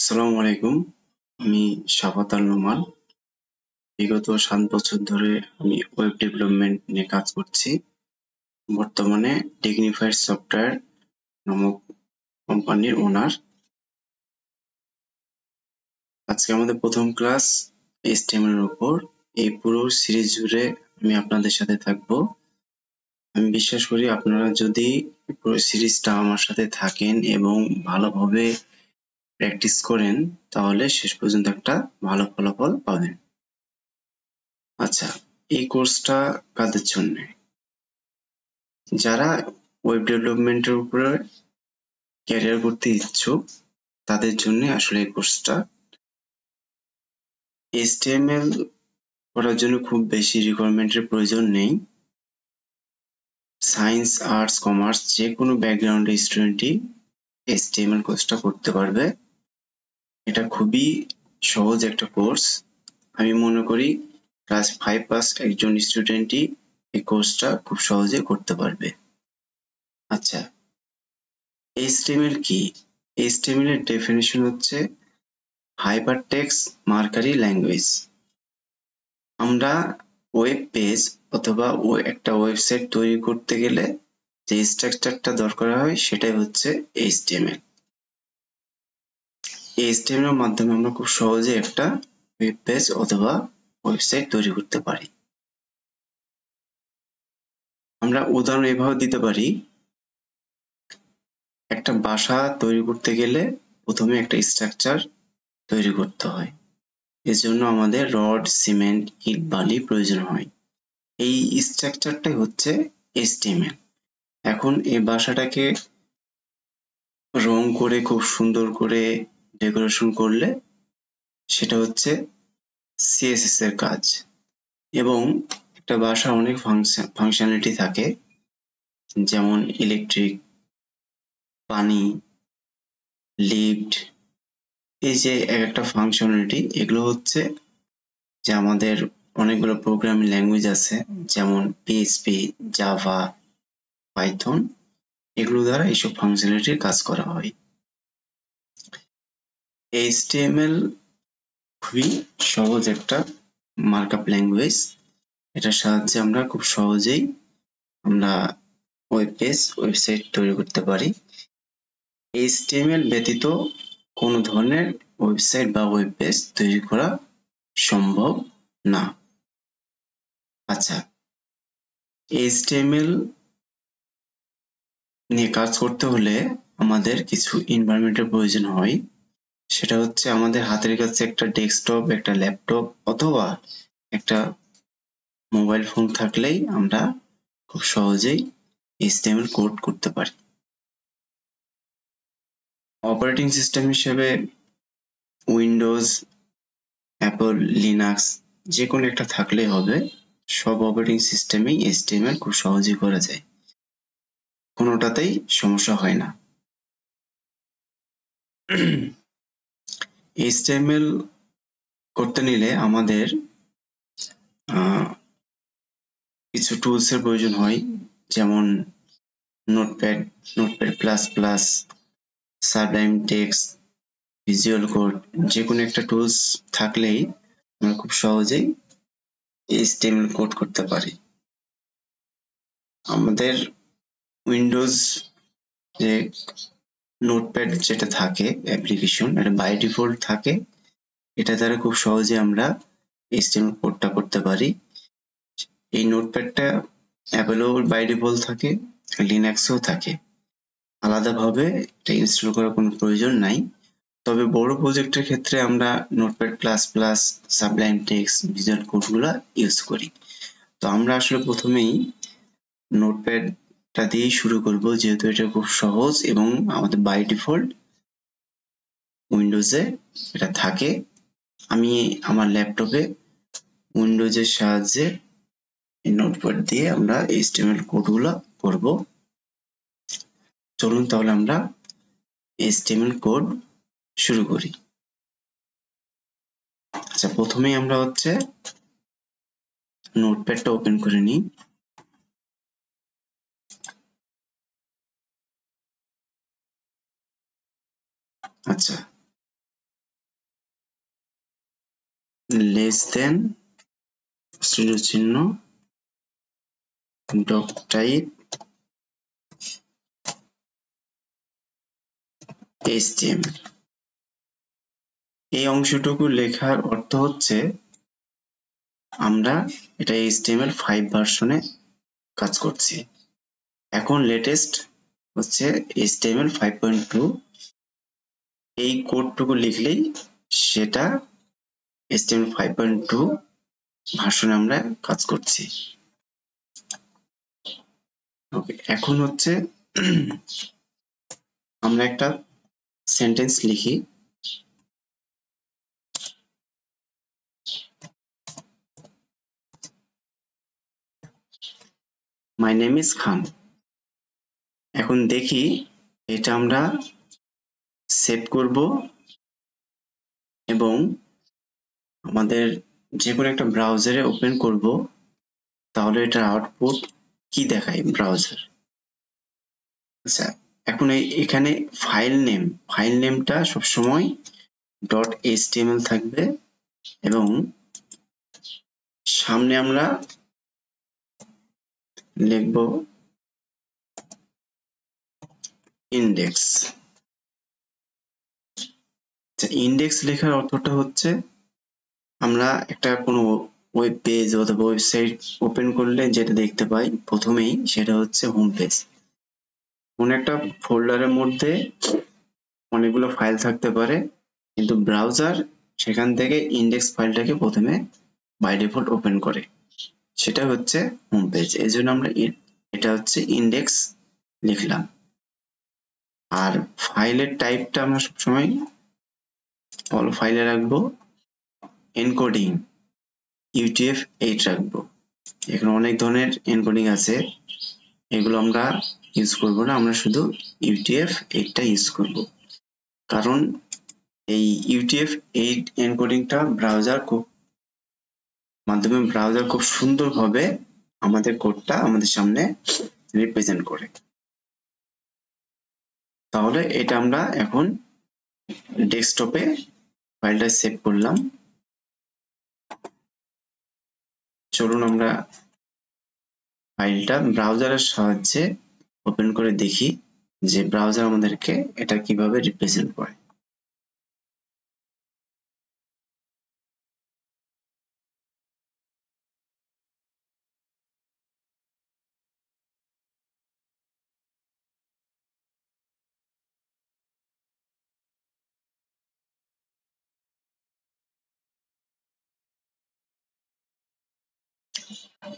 আসসালামু আলাইকুম। আমি শাফাত আল নোমান। বিগত 7 বছর ধরে আমি ওয়েব ডেভেলপমেন্ট নিয়ে কাজ করছি। বর্তমানে ডিগনিফাইড সফটওয়্যার নামক কোম্পানির ওনার। আজকে আমাদের প্রথম ক্লাস HTML এর উপর। এই পুরো সিরিজ জুড়ে আমি আপনাদের সাথে থাকবো। আমি বিশ্বাস করি আপনারা যদি পুরো সিরিজটা আমার সাথে থাকেন এবং ভালোভাবে প্র্যাকটিস করেন তাহলে শেষ পর্যন্ত একটা ভালো ফলাফল পাবেন। আচ্ছা, এই কোর্সটা কাদের জন্য? যারা ওয়েব ডেভেলপমেন্টের উপরে ক্যারিয়ার করতে ইচ্ছুক তাদের জন্য আসলে এই কোর্সটা। HTML করার জন্য খুব বেশি রিকোয়ারমেন্টের প্রয়োজন নেই। সায়েন্স, আর্টস, কমার্স যে কোনো ব্যাকগ্রাউন্ডের স্টুডেন্টই HTML কোর্সটা করতে পারবে। এটা খুবই সহজ একটা কোর্স। আমি মনে করি ক্লাস 5 পাস একজন স্টুডেন্টই এই কোর্সটা খুব সহজে করতে পারবে। আচ্ছা, HTML কি? HTML এর ডেফিনিশন হচ্ছে হাইপারটেক্সট মার্কারি ল্যাঙ্গুয়েজ। আমরা ওয়েব পেজ অথবা একটা ওয়েবসাইট তৈরি করতে গেলে যে স্ট্রাকচারটা দরকার হয় সেটাই হচ্ছে HTML। HTML এর মাধ্যমে আমরা খুব সহজে একটা ওয়েব পেজ অথবা ওয়েবসাইট তৈরি করতে পারি। আমরা উদাহরণ এভাবে দিতে পারি, একটা বাসা তৈরি করতে গেলে প্রথমে একটা স্ট্রাকচার তৈরি করতে হয়। এজন্য আমাদের রড, সিমেন্ট, ইট, বালি প্রয়োজন হয়। এই স্ট্রাকচারটাই হচ্ছে HTML। এখন এই বাসাটাকে রং করে খুব সুন্দর করে ডেকোরেশন করলে সেটা হচ্ছে CSS এর কাজ। এবং একটা বাসা অনেক ফাংশনালিটি থাকে, যেমন ইলেকট্রিক, পানি, লিফট। এই যে একটা ফাংশনালিটি, এগুলো হচ্ছে যে আমাদের অনেকগুলো প্রোগ্রামিং ল্যাঙ্গুয়েজ আছে, যেমন PHP, জাভা, পাইথন, এগুলো দ্বারা এইসব ফাংশনালিটির কাজ করা হয়। HTML খুবই সহজ একটা মার্কআপ ল্যাঙ্গুয়েজ। এটার সাহায্যে আমরা খুব সহজেই ওয়েব পেজ, ওয়েবসাইট তৈরি করতে পারি। HTML ব্যতীত কোনো ধরনের ওয়েবসাইট বা ওয়েব পেজ তৈরি করা সম্ভব না। আচ্ছা, HTML নিয়ে কাজ করতে হলে আমাদের কিছু এনভায়রনমেন্টের প্রয়োজন হয়। সেটা হচ্ছে আমাদের হাতের কাছে একটা ডেস্কটপ, একটা ল্যাপটপ অথবা একটা মোবাইল ফোন থাকলেই আমরা খুব সহজেই HTML কোড করতে পারি। অপারেটিং সিস্টেম হিসেবে উইন্ডোজ, অ্যাপল, লিনাক্স যে কোনো একটা থাকলেই হবে। সব অপারেটিং সিস্টেমেই HTML খুব সহজেই করা যায়, কোনোটাতেই সমস্যা হয় না। HTML করতে নিলে আমাদের কিছু টুলস এর প্রয়োজন হয়, যেমন notepad, notepad++, Sublime Text, visual code. যে কোনো একটা টুলস থাকলেই আমরা খুব সহজেই HTML কোড করতে পারি। আমাদের উইন্ডোজ যে নোটপ্যাড যেটা থাকে অ্যাপ্লিকেশন, এটা বাই ডিফল্ট থাকে। এটা দ্বারা খুব সহজে আমরা HTML কোডটা করতে পারি। এই নোটপ্যাডটা অ্যাভেলেবল বাই ডিফল্ট থাকে, লিনাক্সেও থাকে। আলাদাভাবে এটা ইনস্টল করার কোনো প্রয়োজন নাই। তবে বড় প্রজেক্টের ক্ষেত্রে আমরা নোটপ্যাড++, সাবলাইম টেক্সট, ভিজুয়াল কোডগুলা ইউজ করি। তো আমরা আসলে প্রথমেই নোটপ্যাডটা দিয়েই শুরু করব, যেহেতু এটা খুব সহজ এবং আমাদের বাই ডিফল্ট উইন্ডোজে এটা থাকে। আমি আমার ল্যাপটপে উইন্ডোজের সাহায্যে নোটপ্যাড দিয়ে আমরা HTML কোডগুলো করব। চলুন তাহলে আমরা HTML কোড শুরু করি। আচ্ছা, প্রথমেই আমরা হচ্ছে নোটপ্যাডটা ওপেন করে নিই। আচ্ছা, লেস দেন চিহ্ন ডক টাইপ HTML। এই অংশটুকু লেখার অর্থ হচ্ছে আমরা এটা HTML5 ভার্সনে কাজ করছি। এখন লেটেস্ট হচ্ছে HTML 5.2। এই কোডটুকু লিখলেই সেটা HTML 5.2 ভার্সনে আমরা কাজ করছি। ওকে, এখন হচ্ছে আমরা একটা সেন্টেন্স লিখি। মাই নেম ইজ খান। এখন দেখি এটা আমরা সেভ করব এবং আমাদের যে কোনো একটা ব্রাউজারে ওপেন করব, তাহলে এটার আউটপুট কি দেখায় ব্রাউজার। আচ্ছা, এখন এখানে ফাইল নেমটা সবসময় .html থাকবে এবং সামনে আমরা লিখব ইন্ডেক্স। ইন্ডেক্স লেখার অর্থটা হচ্ছে আমরা একটা কোনো ওয়েব পেজ অথবা ওয়েবসাইট ওপেন করলে যেটা দেখতে পাই প্রথমেই, সেটা হচ্ছে হোম পেজ। কোন একটা ফোল্ডারের মধ্যে অনেকগুলো ফাইল থাকতে পারে, কিন্তু ব্রাউজার সেখান থেকে ইন্ডেক্স ফাইলটাকে প্রথমে বাই ডিফল্ট ওপেন করে, সেটা হচ্ছে হোম পেজ। এই জন্য আমরা এটা হচ্ছে ইন্ডেক্স লিখলাম। আর ফাইলের টাইপটা আমরা সবসময় অল ফাইলে রাখবো, এনকোডিং UTF-8 রাখবো। এখানে অনেক ধরনের এনকোডিং আছে, এগুলো আমরা ইউজ করব না, আমরা শুধু UTF-8টা ইউজ করব। কারণ এই UTF-8 এনকোডিংটা মাধ্যমে ব্রাউজার খুব সুন্দরভাবে আমাদের কোডটা আমাদের সামনে রিপ্রেজেন্ট করে। তাহলে এটা আমরা এখন ডেস্কটপে ফাইলটা সেভ করলাম। চলুন আমরা ফাইলটা ব্রাউজারের সাহায্যে ওপেন করে দেখি যে ব্রাউজার আমাদেরকে এটা কিভাবে রিপ্রেজেন্ট করে।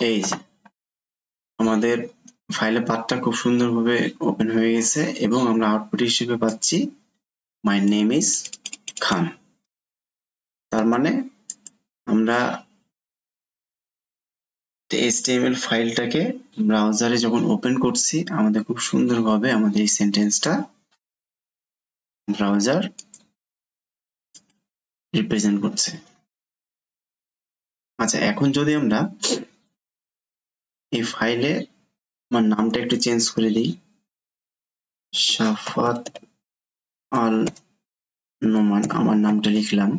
এই যে আমাদের ফাইলের পাথটা খুব সুন্দরভাবে ওপেন হয়ে গেছে এবং আমরা আউটপুট হিসেবে পাচ্ছি মাই নেম ইজ খান। তার মানে আমরা HTML ফাইলটাকে ব্রাউজারে যখন ওপেন করছি, আমাদের খুব সুন্দরভাবে আমাদের এই সেন্টেন্সটা ব্রাউজার রিপ্রেজেন্ট করছে। আচ্ছা, এখন যদি আমরা এই ফাইলে আমার নামটা একটু চেঞ্জ করে দিই, শাফাত আল নোমান আমার নামটা লিখলাম।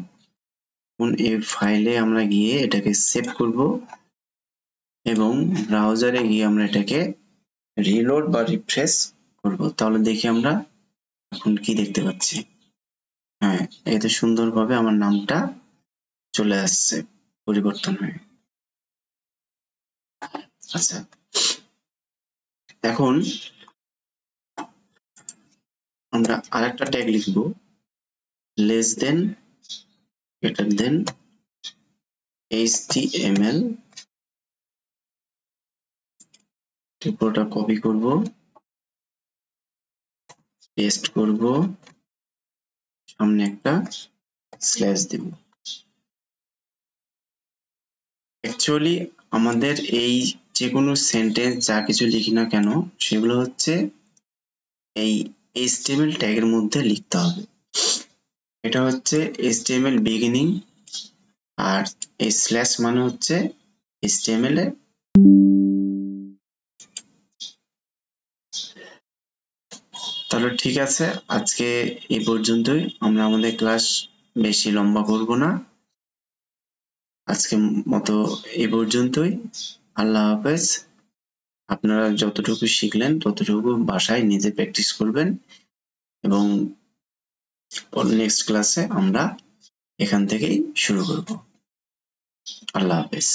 এখন এই ফাইলে আমরা গিয়ে এটাকে সেভ করব এবং ব্রাউজারে গিয়ে আমরা এটাকে রিলোড বা রিফ্রেশ করব। তাহলে দেখি আমরা এখন কি দেখতে পাচ্ছি। হ্যাঁ, এতে সুন্দরভাবে আমার নামটা চলে আসছে পরিবর্তন হয়ে। আচ্ছা, এখন আমরা আরেকটা ট্যাগ লিখব, less than greater than HTML। পুরোটা কপি করব, পেস্ট করব, সামনে একটা স্ল্যাশ দেব। অ্যাকচুয়ালি আমাদের এই যে কোনো সেন্টেন্স যা কিছু লিখি না কেন, সেগুলো হচ্ছে এই HTML ট্যাগের মধ্যে লিখতে হবে। এটা হচ্ছে HTML বিগিনিং, আর এই স্ল্যাশ মানে হচ্ছে HTML এর। তাহলে ঠিক আছে, আজকে এই পর্যন্তই। আমরা আমাদের ক্লাস বেশি লম্বা করব না। আজকের মতো এই পর্যন্তই। আল্লাহ হাফেজ। আপনারা যতটুকু শিখলেন ততটুকু বাসায় নিজে প্র্যাকটিস করবেন এবং নেক্সট ক্লাসে আমরা এখান থেকেই শুরু করব। আল্লাহ হাফেজ।